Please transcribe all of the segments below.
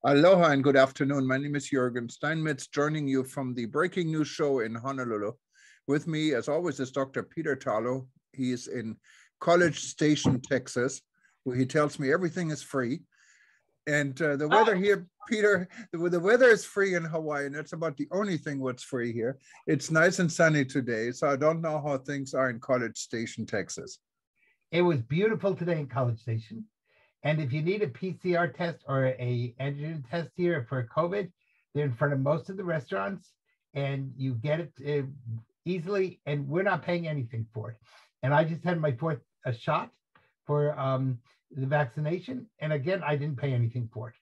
Aloha and good afternoon. My name is Jürgen Steinmetz, joining you from the Breaking News Show in Honolulu. With me, as always, is Dr. Peter Talo. He is in College Station, Texas, where he tells me everything is free. And the weather here, Peter, the weather is free in Hawaii, and that's about the only thing what's free here. It's nice and sunny today, so I don't know how things are in College Station, Texas. It was beautiful today in College Station. And if you need a PCR test or a antigen test here for COVID, they're in front of most of the restaurants, and you get it easily, and we're not paying anything for it. And I just had my fourth shot for the vaccination, and again, I didn't pay anything for it.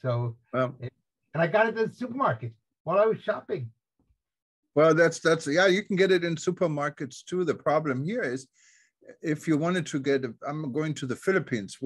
So, and I got it at the supermarket while I was shopping. Well, that's yeah, you can get it in supermarkets too. The problem here is, if you wanted to get, I'm going to the Philippines.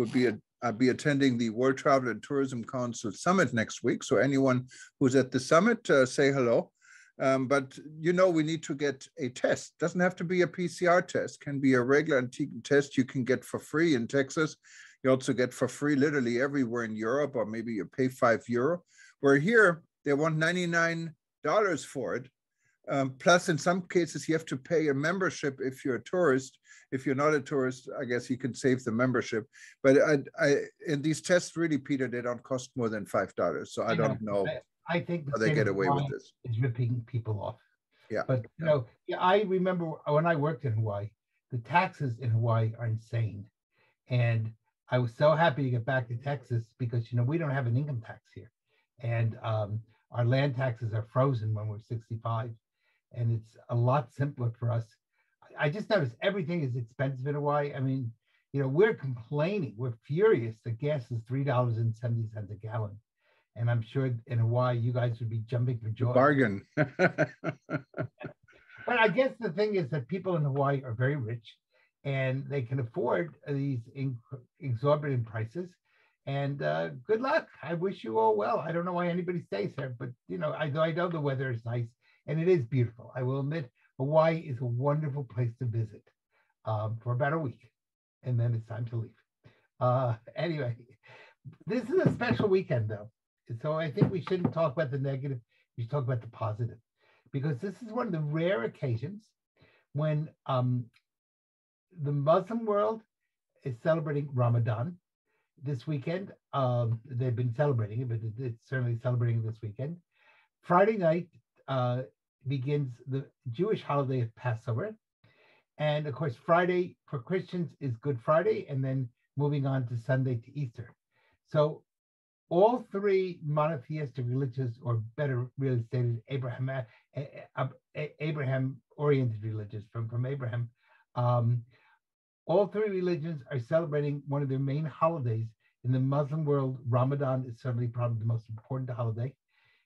I'll be attending the World Travel and Tourism Council Summit next week. So anyone who's at the summit, say hello. But we need to get a test. Doesn't have to be a PCR test. Can be a regular antigen test you can get for free in Texas. You also get for free literally everywhere in Europe, or maybe you pay €5. Where here they want $99 for it. Plus, in some cases, you have to pay a membership if you're a tourist. If you're not a tourist, I guess you can save the membership. But in these tests, really, Peter, they don't cost more than $5. So I don't know. I think how they get away with this. Is ripping people off. Yeah. But I remember when I worked in Hawaii, the taxes in Hawaii are insane, and I was so happy to get back to Texas because we don't have an income tax here, and our land taxes are frozen when we're 65. And it's a lot simpler for us. I just noticed everything is expensive in Hawaii. I mean, we're complaining. We're furious that gas is $3.70 a gallon. And I'm sure in Hawaii, you guys would be jumping for joy. Bargain. But I guess the thing is that people in Hawaii are very rich, and they can afford these exorbitant prices. And good luck. I wish you all well. I don't know why anybody stays there, but I know the weather is nice. And it is beautiful. I will admit, Hawaii is a wonderful place to visit for about a week. And then it's time to leave. Anyway, this is a special weekend, though. So I think we shouldn't talk about the negative. We should talk about the positive. Because this is one of the rare occasions when the Muslim world is celebrating Ramadan this weekend. They've been celebrating it, but it's certainly celebrating this weekend. Friday night, begins the Jewish holiday of Passover. And of course, Friday for Christians is Good Friday, and then moving on to Sunday to Easter. So all three monotheistic religions, or better really stated, Abraham-oriented religions from Abraham, all three religions are celebrating one of their main holidays. In the Muslim world, Ramadan is certainly probably the most important holiday.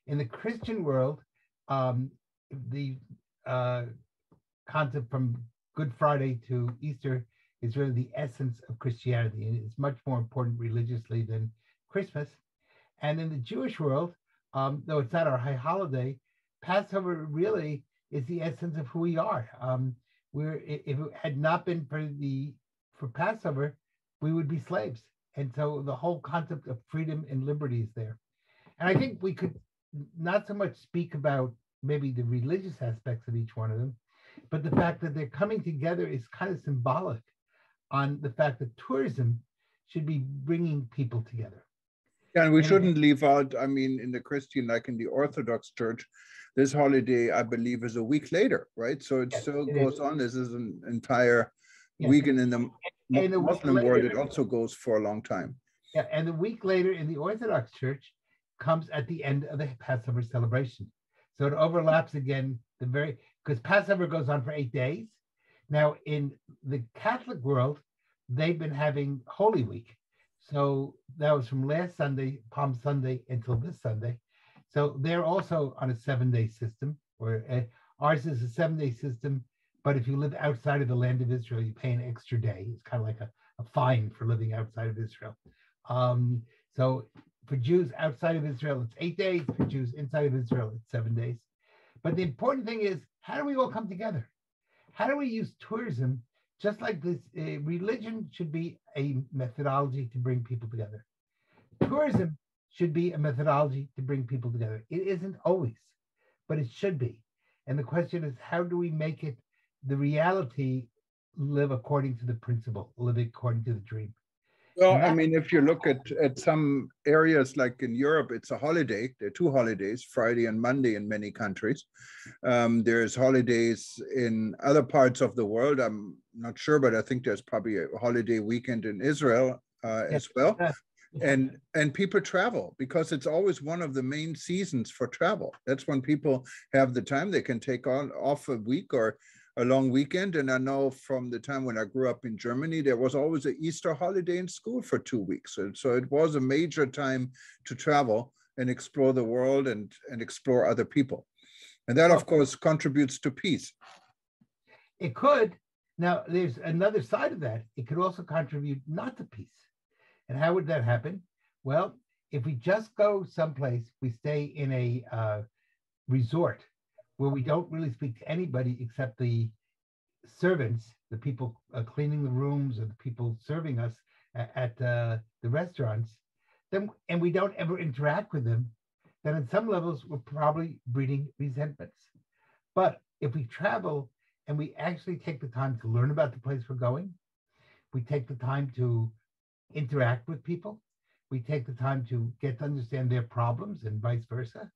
In the Christian world, the concept from Good Friday to Easter is really the essence of Christianity, and it's much more important religiously than Christmas. And in the Jewish world, though it's not our high holiday, Passover really is the essence of who we are. If it had not been for Passover, we would be slaves. And so the whole concept of freedom and liberty is there. And I think we could not so much speak about maybe the religious aspects of each one of them, but the fact that they're coming together is kind of symbolic on the fact that tourism should be bringing people together. Yeah, and we shouldn't leave out, in the Christian, like in the Orthodox Church, this holiday, I believe, is a week later, right? So it still goes on. This is an entire weekend in the Muslim world. It also goes for a long time. Yeah, and a week later in the Orthodox Church comes at the end of the Passover celebration. So it overlaps again, because Passover goes on for 8 days. Now, in the Catholic world, they've been having Holy Week. So that was from last Sunday, Palm Sunday, until this Sunday. So they're also on a 7-day system, or ours is a 7-day system. But if you live outside of the land of Israel, you pay an extra day. It's kind of like a fine for living outside of Israel. So for Jews outside of Israel, it's 8 days. For Jews inside of Israel, it's 7 days. But the important thing is, how do we all come together? How do we use tourism? Just like this, religion should be a methodology to bring people together. Tourism should be a methodology to bring people together. It isn't always, but it should be. And the question is, how do we make it the reality, live according to the principle, live according to the dream? Well, I mean, if you look at some areas like in Europe, it's a holiday. There are two holidays, Friday and Monday in many countries. There's holidays in other parts of the world. I'm not sure, but I think there's probably a holiday weekend in Israel as well. And people travel because it's always one of the main seasons for travel. That's when people have the time. They can take off a week or a long weekend. And I know from the time when I grew up in Germany, there was always an Easter holiday in school for 2 weeks. So it was a major time to travel and explore the world and explore other people. And that, of course, contributes to peace. It could. Now, there's another side of that. It could also contribute not to peace. And how would that happen? Well, if we just go someplace, we stay in a resort where we don't really speak to anybody except the servants, the people cleaning the rooms or the people serving us at the restaurants, then, and we don't ever interact with them, then on some levels, we're probably breeding resentments. But if we travel and we actually take the time to learn about the place we're going, we take the time to interact with people, we take the time to get to understand their problems and vice versa,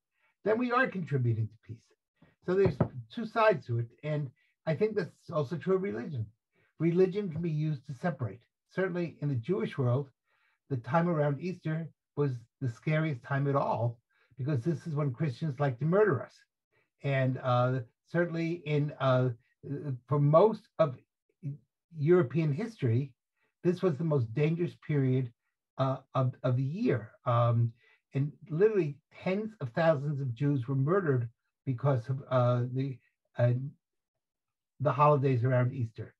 then we are contributing to peace. So there's two sides to it. And I think that's also true of religion. Religion can be used to separate. Certainly in the Jewish world, the time around Easter was the scariest time at all, because this is when Christians like to murder us. And certainly for most of European history, this was the most dangerous period of the year. And literally tens of thousands of Jews were murdered because of the holidays around Easter.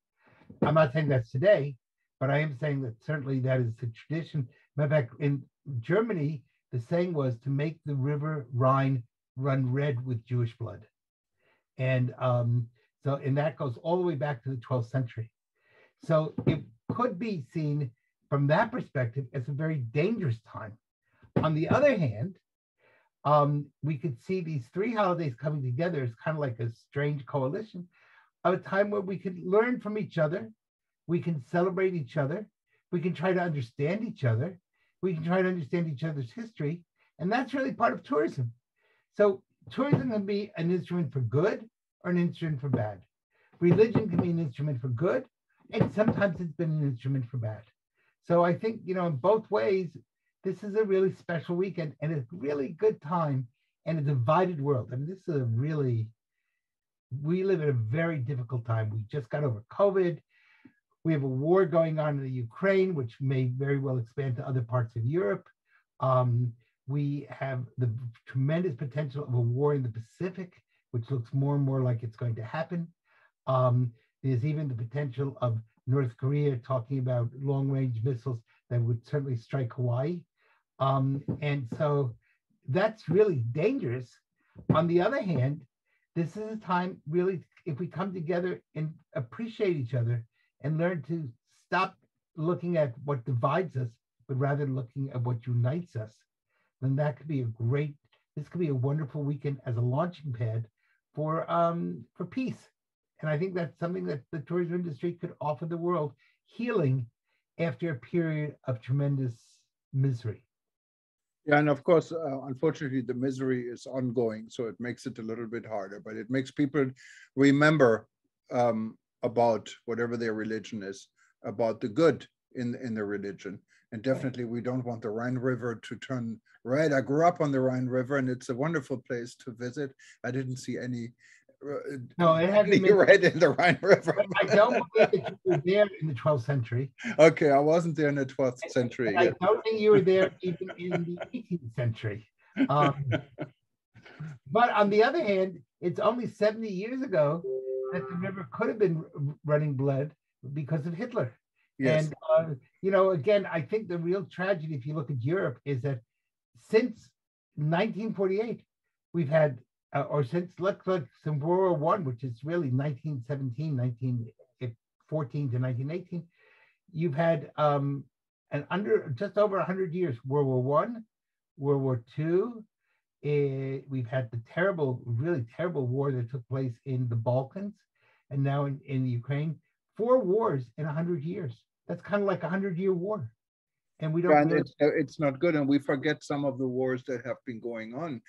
I'm not saying that's today, but I am saying that certainly that is the tradition. Matter of fact, in Germany, the saying was to make the river Rhine run red with Jewish blood. And that goes all the way back to the 12th century. So it could be seen from that perspective as a very dangerous time. On the other hand, we could see these three holidays coming together as kind of like a strange coalition of a time where we could learn from each other, we can celebrate each other, we can try to understand each other, we can try to understand each other's history, and that's really part of tourism. So tourism can be an instrument for good or an instrument for bad. Religion can be an instrument for good, and sometimes it's been an instrument for bad. So I think, in both ways, this is a really special weekend and a really good time in a divided world. I mean, this is we live in a very difficult time. We just got over COVID. We have a war going on in the Ukraine, which may very well expand to other parts of Europe. We have the tremendous potential of a war in the Pacific, which looks more and more like it's going to happen. There's even the potential of North Korea talking about long-range missiles that would certainly strike Hawaii. And so that's really dangerous. On the other hand, this is a time really, if we come together and appreciate each other and learn to stop looking at what divides us, but rather looking at what unites us, then that could be this could be a wonderful weekend as a launching pad for peace. And I think that's something that the tourism industry could offer the world, healing after a period of tremendous misery. Yeah, and of course, unfortunately, the misery is ongoing, so it makes it a little bit harder, but it makes people remember about whatever their religion is, about the good in their religion. And definitely, we don't want the Rhine River to turn red. I grew up on the Rhine River, and it's a wonderful place to visit. I didn't see any red in the Rhine River. I don't believe that you were there in the 12th century. Okay, I wasn't there in the 12th century. I don't think you were there even in the 18th century. But on the other hand, it's only 70 years ago that the river could have been running blood because of Hitler. Yes. And, again, I think the real tragedy, if you look at Europe, is that since 1948, we've had, or since World War I, which is really 1917, 1914 to 1918, you've had just over 100 years, World War I, World War II. We've had the terrible, really terrible war that took place in the Balkans and now in Ukraine. 4 wars in 100 years. That's kind of like a 100-year war. And we don't And really... it's not good. And we forget some of the wars that have been going on.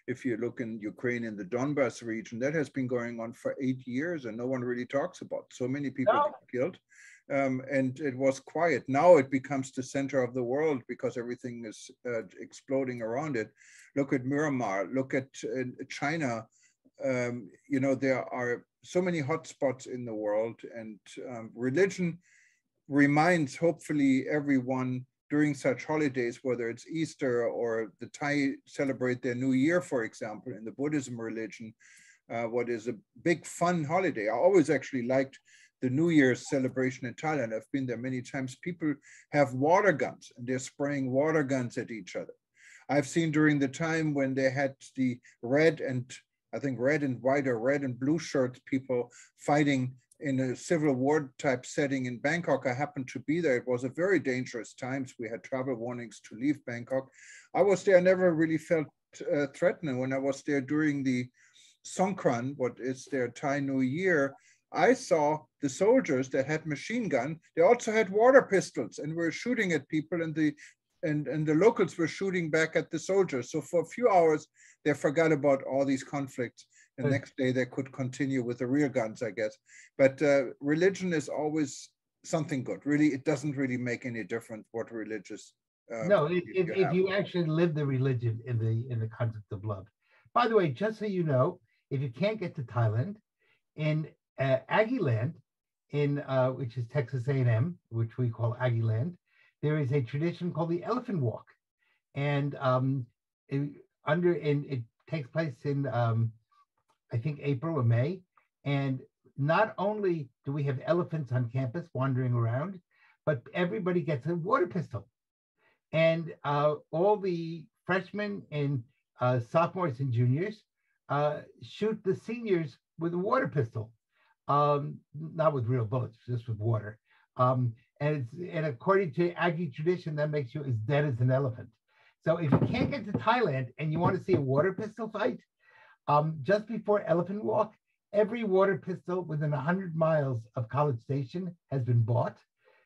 If you look in Ukraine, in the Donbass region, that has been going on for 8 years and no one really talks about. So many people got killed. And it was quiet. Now it becomes the center of the world because everything is exploding around it. Look at Myanmar, look at China. You know, there are so many hotspots in the world, and religion reminds hopefully everyone during such holidays, whether it's Easter or the Thai celebrate their New Year, for example, in the Buddhism religion, what is a big fun holiday. I always actually liked the New Year's celebration in Thailand. I've been there many times. People have water guns and they're spraying water guns at each other. I've seen during the time when they had the red and white or red and blue shirts people fighting in a civil war type setting in Bangkok. I happened to be there. It was a very dangerous times. We had travel warnings to leave Bangkok. I was there, I never really felt threatened. When I was there during the Songkran, what is their Thai New Year, I saw the soldiers that had machine gun. They also had water pistols and were shooting at people, and the locals were shooting back at the soldiers. So for a few hours, they forgot about all these conflicts. And next day they could continue with the real guns, I guess. But religion is always something good. Really, it doesn't really make any difference what religious. No, if you actually live the religion in the concept of love. By the way, just so you know, if you can't get to Thailand, in Aggieland, which is Texas A&M, which we call Aggieland, there is a tradition called the Elephant Walk, and it takes place in I think April or May, and not only do we have elephants on campus wandering around, but everybody gets a water pistol, and all the freshmen and sophomores and juniors shoot the seniors with a water pistol. Not with real bullets, just with water. And according to Aggie tradition, that makes you as dead as an elephant. So if you can't get to Thailand and you want to see a water pistol fight, just before Elephant Walk, every water pistol within 100 miles of College Station has been bought,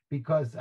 because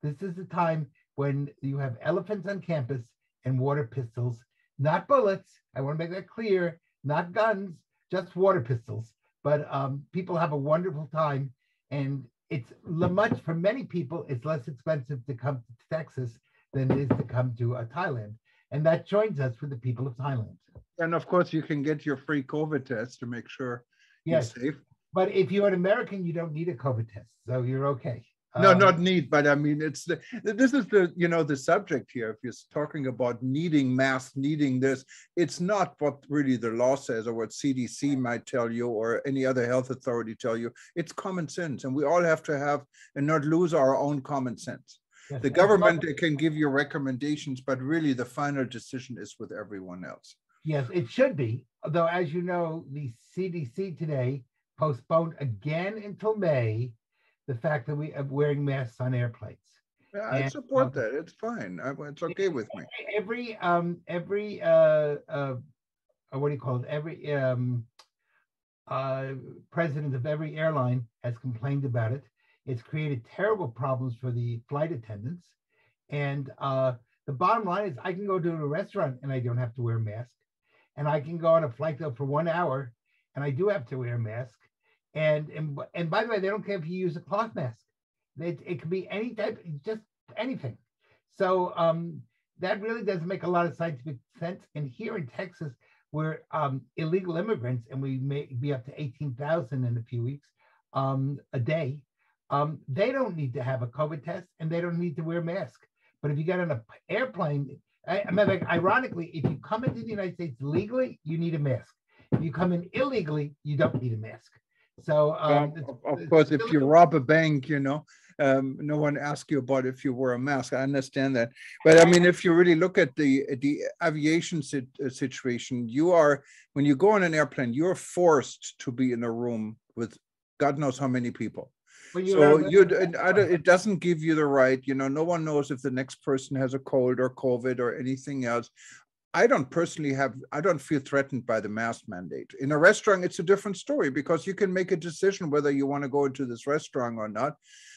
this is the time when you have elephants on campus and water pistols, not bullets. I want to make that clear, not guns, just water pistols. But people have a wonderful time, and it's much, for many people, it's less expensive to come to Texas than it is to come to Thailand. And that joins us with the people of Thailand. And of course, you can get your free COVID test to make sure you're safe. But if you're an American, you don't need a COVID test, so you're okay. No, not need, but I mean, this is the subject here. If you're talking about needing masks, needing this, it's not what really the law says or what CDC might tell you or any other health authority tell you. It's common sense, and we all have to have and not lose our own common sense. Yes. The government can give you recommendations, but really the final decision is with everyone else. Yes, it should be. Although, as you know, the CDC today postponed again until May the fact that we are wearing masks on airplanes. Yeah, I support that. It's fine. It's okay with me. Every what do you call it? Every president of every airline has complained about it. It's created terrible problems for the flight attendants. And the bottom line is, I can go to a restaurant and I don't have to wear a mask. And I can go on a flight though for 1 hour and I do have to wear a mask. And by the way, they don't care if you use a cloth mask. It can be any type, just anything. So that really doesn't make a lot of scientific sense. And here in Texas, we're illegal immigrants, and we may be up to 18,000 in a few weeks a day. They don't need to have a COVID test, and they don't need to wear a mask. But if you get on an airplane, ironically, if you come into the United States legally, you need a mask. If you come in illegally, you don't need a mask. So of course, if you rob a bank, no one asks you about if you wear a mask. I understand that, but I mean, if you really look at the aviation situation, when you go on an airplane, you're forced to be in a room with God knows how many people. Well, So it doesn't give you the right, no one knows if the next person has a cold or COVID or anything else. I don't feel threatened by the mask mandate. In a restaurant, it's a different story because you can make a decision whether you want to go into this restaurant or not.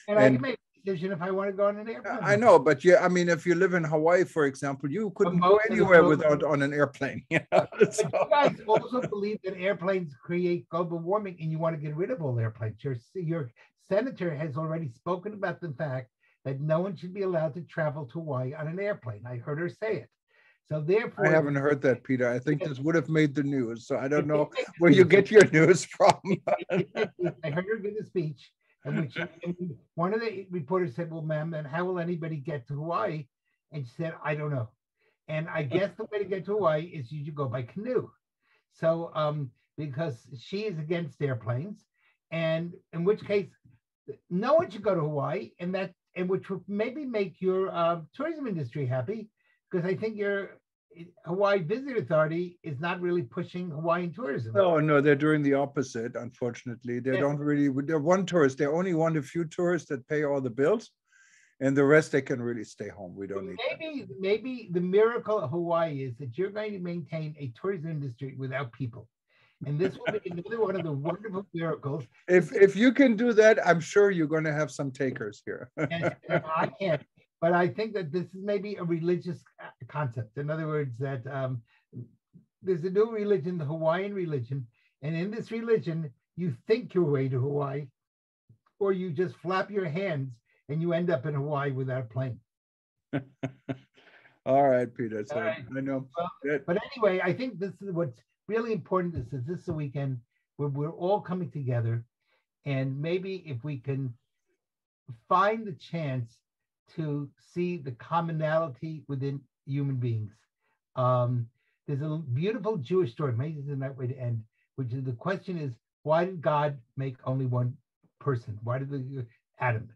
And I can make a decision if I want to go on an airplane. I know, but if you live in Hawaii, for example, you couldn't go anywhere without on an airplane. But you guys also believe that airplanes create global warming and you want to get rid of all airplanes. Your senator has already spoken about the fact that no one should be allowed to travel to Hawaii on an airplane. I heard her say it. So therefore, I haven't heard that, Peter. I think this would have made the news. So I don't know where you get your news from. I heard her give a speech in which one of the reporters said, well, ma'am, then how will anybody get to Hawaii? And she said, I don't know. And I guess the way to get to Hawaii is you should go by canoe. So because she is against airplanes, and in which case, no one should go to Hawaii, and which would maybe make your tourism industry happy. Because I think your Hawaii Visit Authority is not really pushing Hawaiian tourism. No, they're doing the opposite, unfortunately. They're they're only one of the few tourists that pay all the bills, and the rest they can really stay home. We don't need maybe the miracle of Hawaii is that you're going to maintain a tourism industry without people. And this will be another one of the wonderful miracles. If you can do that, I'm sure you're going to have some takers here. And I can't. But I think that this is maybe a religious concept. In other words, that there's a new religion, the Hawaiian religion. And in this religion, you think your way to Hawaii, or you just flap your hands and you end up in Hawaii without a plane. All right, Peter. So right. I know. Well, but anyway, I think this is what's really important is that this is a weekend where we're all coming together. And maybe if we can find the chance to see the commonality within human beings. There's a beautiful Jewish story, maybe it's a nice way to end, which is the question is, why did God make only one person? Why did Adam?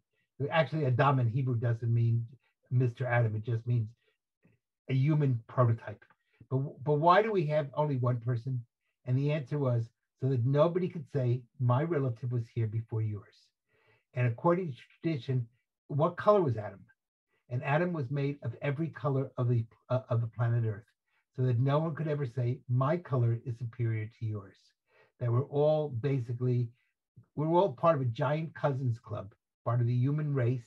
Actually, Adam in Hebrew doesn't mean Mr. Adam, it just means a human prototype. But why do we have only one person? And the answer was so that nobody could say, my relative was here before yours. And according to tradition, what color was Adam? And Adam was made of every color of the planet Earth, so that no one could ever say, my color is superior to yours. That we're all part of a giant cousins club, part of the human race,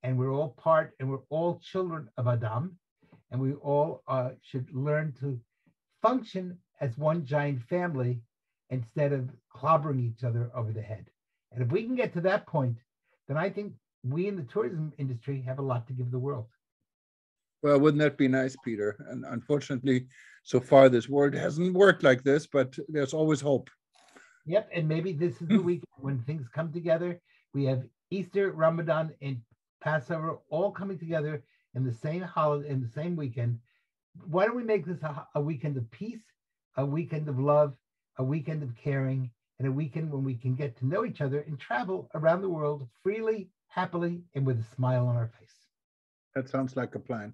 and we're all children of Adam, and we all should learn to function as one giant family instead of clobbering each other over the head. And if we can get to that point, then I think we in the tourism industry have a lot to give the world. Well, wouldn't that be nice, Peter? And unfortunately, so far this world hasn't worked like this, but there's always hope. Yep, and maybe this is the week when things come together. We have Easter, Ramadan, and Passover all coming together in the same holiday, in the same weekend. Why don't we make this a weekend of peace, a weekend of love, a weekend of caring, and a weekend when we can get to know each other and travel around the world freely, happily, and with a smile on our face. That sounds like a plan.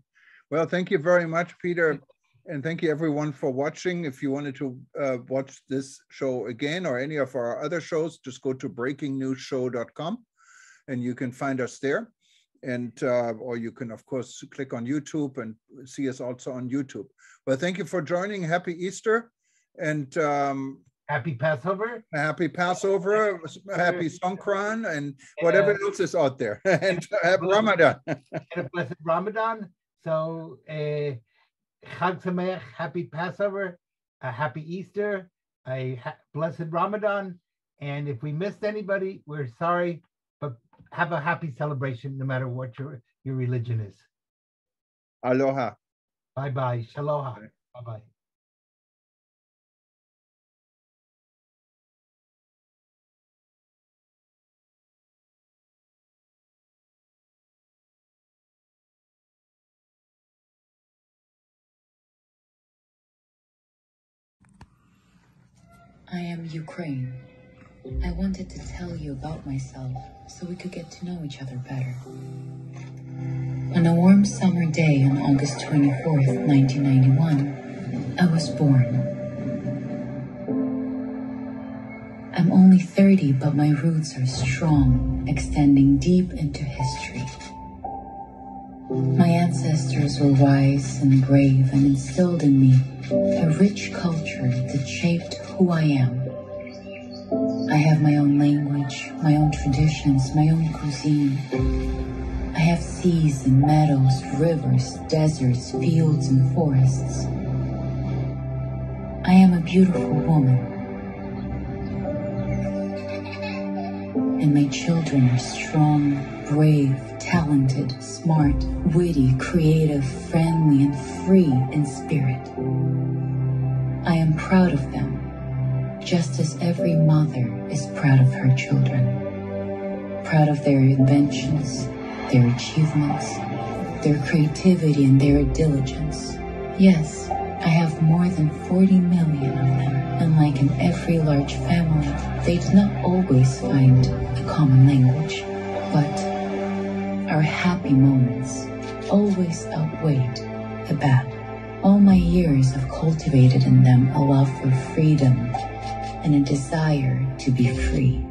Well, thank you very much, Peter. And thank you everyone for watching. If you wanted to watch this show again or any of our other shows, just go to breakingnewsshow.com and you can find us there. And or you can, of course, click on YouTube and see us also on YouTube. Well, thank you for joining. Happy Easter and happy Passover. Happy Passover, happy Songkran, and whatever else is out there. And happy Ramadan. And a blessed Ramadan. So, Chag Sameach, happy Passover, a happy Easter, blessed Ramadan. And if we missed anybody, we're sorry, but have a happy celebration no matter what your religion is. Aloha. Bye-bye. Shaloha. Bye-bye. I am Ukraine. I wanted to tell you about myself so we could get to know each other better. On a warm summer day on August 24th, 1991, I was born. I'm only 30, but my roots are strong, extending deep into history. My ancestors were wise and brave and instilled in me a rich culture that shaped who I am. I have my own language, my own traditions, my own cuisine. I have seas and meadows, rivers, deserts, fields, and forests. I am a beautiful woman. And my children are strong, brave, talented, smart, witty, creative, friendly, and free in spirit. I am proud of them, just as every mother is proud of her children. Proud of their inventions, their achievements, their creativity, and their diligence. Yes, I have more than 40 million of them, and like in every large family, they do not always find a common language, but our happy moments always outweighed the bad. All my years have cultivated in them a love for freedom and a desire to be free.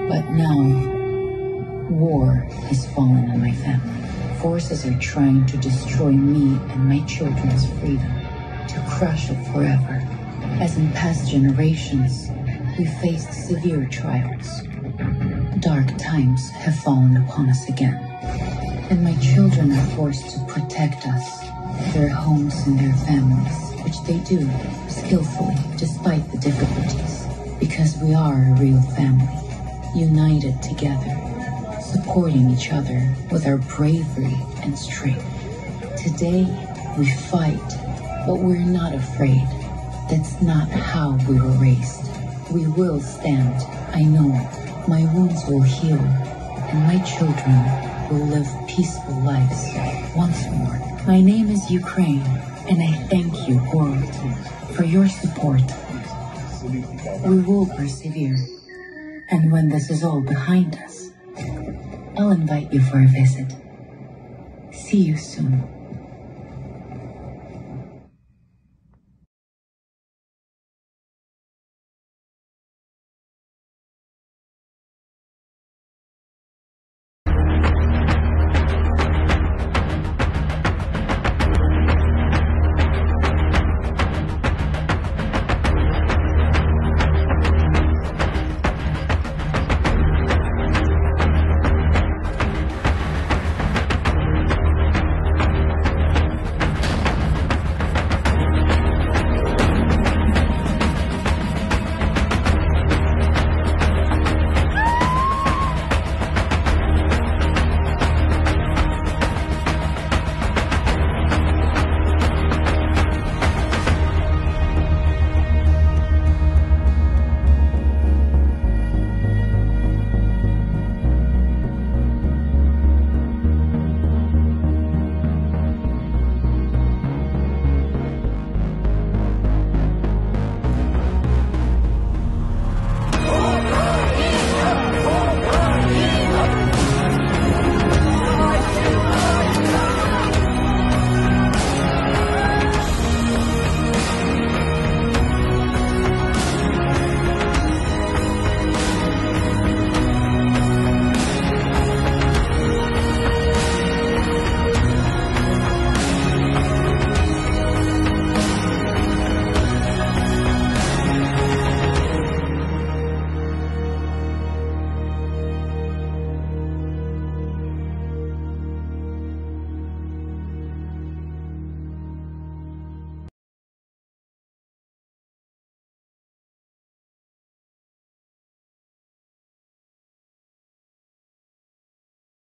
But now, war has fallen on my family. Forces are trying to destroy me and my children's freedom, to crush it forever. As in past generations, we faced severe trials. Dark times have fallen upon us again, and my children are forced to protect us, their homes and their families, which they do skillfully despite the difficulties, because we are a real family, united together, supporting each other with our bravery and strength. Today, we fight, but we're not afraid. That's not how we were raised. We will stand, I know. My wounds will heal, and my children will live peaceful lives once more. My name is Ukraine, and I thank you, world, for your support. We will persevere, and when this is all behind us, I'll invite you for a visit. See you soon.